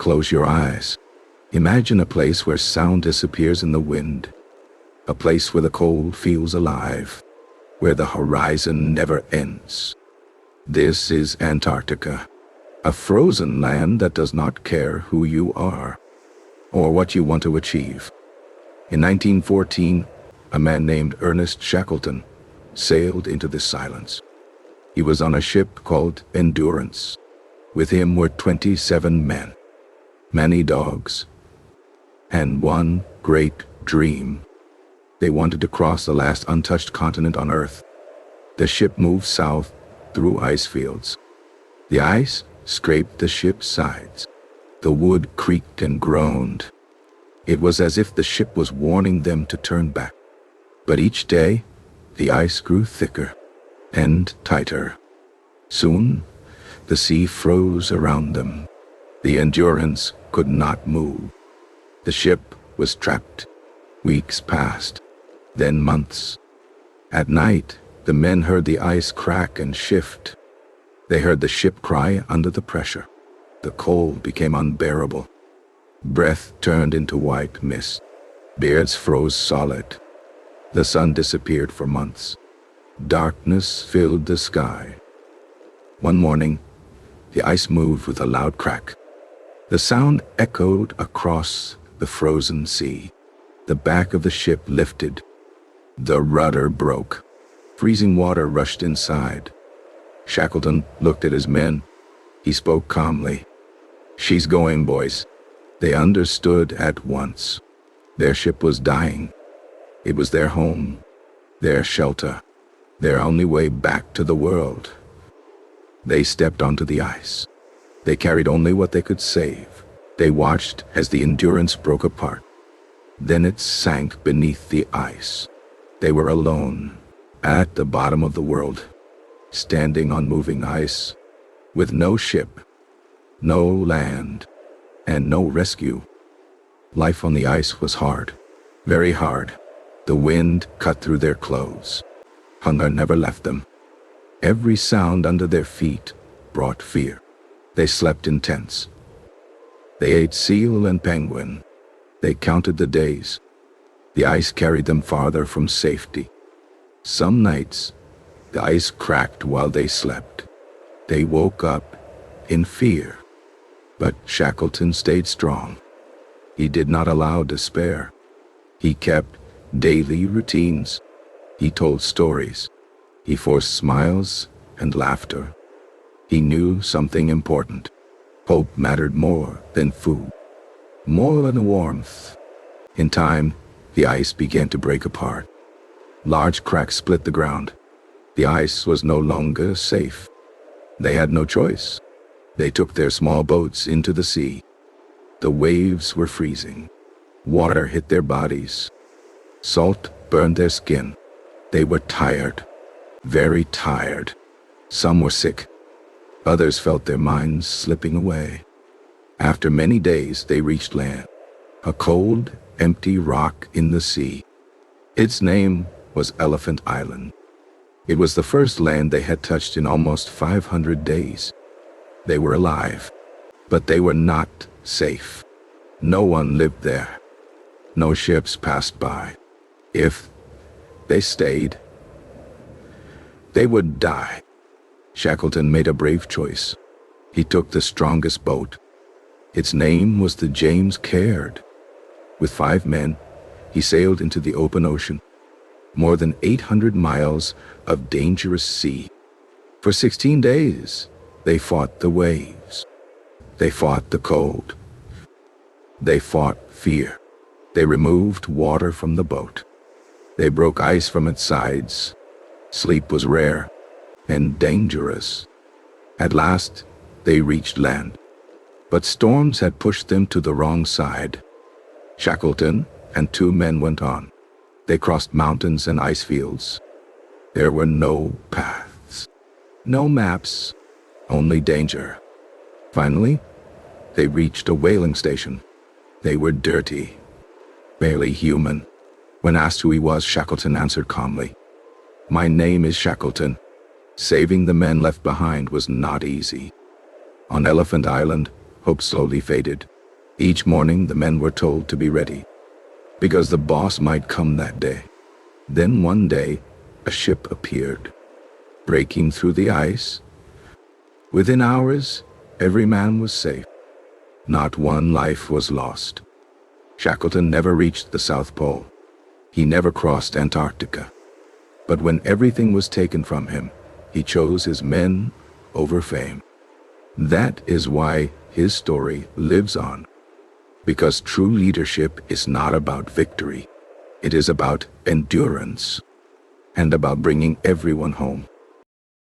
Close your eyes. Imagine a place where sound disappears in the wind. A place where the cold feels alive, where the horizon never ends. This is Antarctica, a frozen land that does not care who you are or what you want to achieve. In 1914, a man named Ernest Shackleton sailed into this silence. He was on a ship called Endurance. With him were 27 men, many dogs, and one great dream. They wanted to cross the last untouched continent on Earth. The ship moved south through ice fields. The ice scraped the ship's sides. The wood creaked and groaned. It was as if the ship was warning them to turn back. But each day, the ice grew thicker and tighter. Soon, the sea froze around them. The Endurance could not move. The ship was trapped. Weeks passed, then months. At night, the men heard the ice crack and shift. They heard the ship cry under the pressure. The cold became unbearable. Breath turned into white mist. Beards froze solid. The sun disappeared for months. Darkness filled the sky. One morning, the ice moved with a loud crack. The sound echoed across the frozen sea. The back of the ship lifted. The rudder broke. Freezing water rushed inside. Shackleton looked at his men. He spoke calmly. "She's going, boys." They understood at once. Their ship was dying. It was their home, their shelter, their only way back to the world. They stepped onto the ice. They carried only what they could save. They watched as the Endurance broke apart. Then it sank beneath the ice. They were alone, at the bottom of the world, standing on moving ice, with no ship, no land, and no rescue. Life on the ice was hard, very hard. The wind cut through their clothes. Hunger never left them. Every sound under their feet brought fear. They slept in tents. They ate seal and penguin. They counted the days. The ice carried them farther from safety. Some nights, the ice cracked while they slept. They woke up in fear. But Shackleton stayed strong. He did not allow despair. He kept daily routines. He told stories. He forced smiles and laughter. He knew something important. Hope mattered more than food, more than warmth. In time, the ice began to break apart. Large cracks split the ground. The ice was no longer safe. They had no choice. They took their small boats into the sea. The waves were freezing. Water hit their bodies. Salt burned their skin. They were tired, very tired. Some were sick. Others felt their minds slipping away. After many days, they reached land, a cold, empty rock in the sea. Its name was Elephant Island. It was the first land they had touched in almost 500 days. They were alive, but they were not safe. No one lived there. No ships passed by. If they stayed, they would die. Shackleton made a brave choice. He took the strongest boat. Its name was the James Caird. With 5 men, he sailed into the open ocean, more than 800 miles of dangerous sea. For 16 days, they fought the waves. They fought the cold. They fought fear. They removed water from the boat. They broke ice from its sides. Sleep was rare and dangerous. At last, they reached land. But storms had pushed them to the wrong side. Shackleton and 2 men went on. They crossed mountains and ice fields. There were no paths, no maps, only danger. Finally, they reached a whaling station. They were dirty, barely human. When asked who he was, Shackleton answered calmly, "My name is Shackleton." Saving the men left behind was not easy. On Elephant Island, Hope slowly faded. Each morning the men were told to be ready, because the boss might come that day. Then one day, a ship appeared, breaking through the ice. Within hours, every man was safe. Not one life was lost. Shackleton never reached the South Pole. He never crossed Antarctica. But when everything was taken from him, he chose his men over fame. That is why his story lives on. Because true leadership is not about victory. It is about endurance and about bringing everyone home.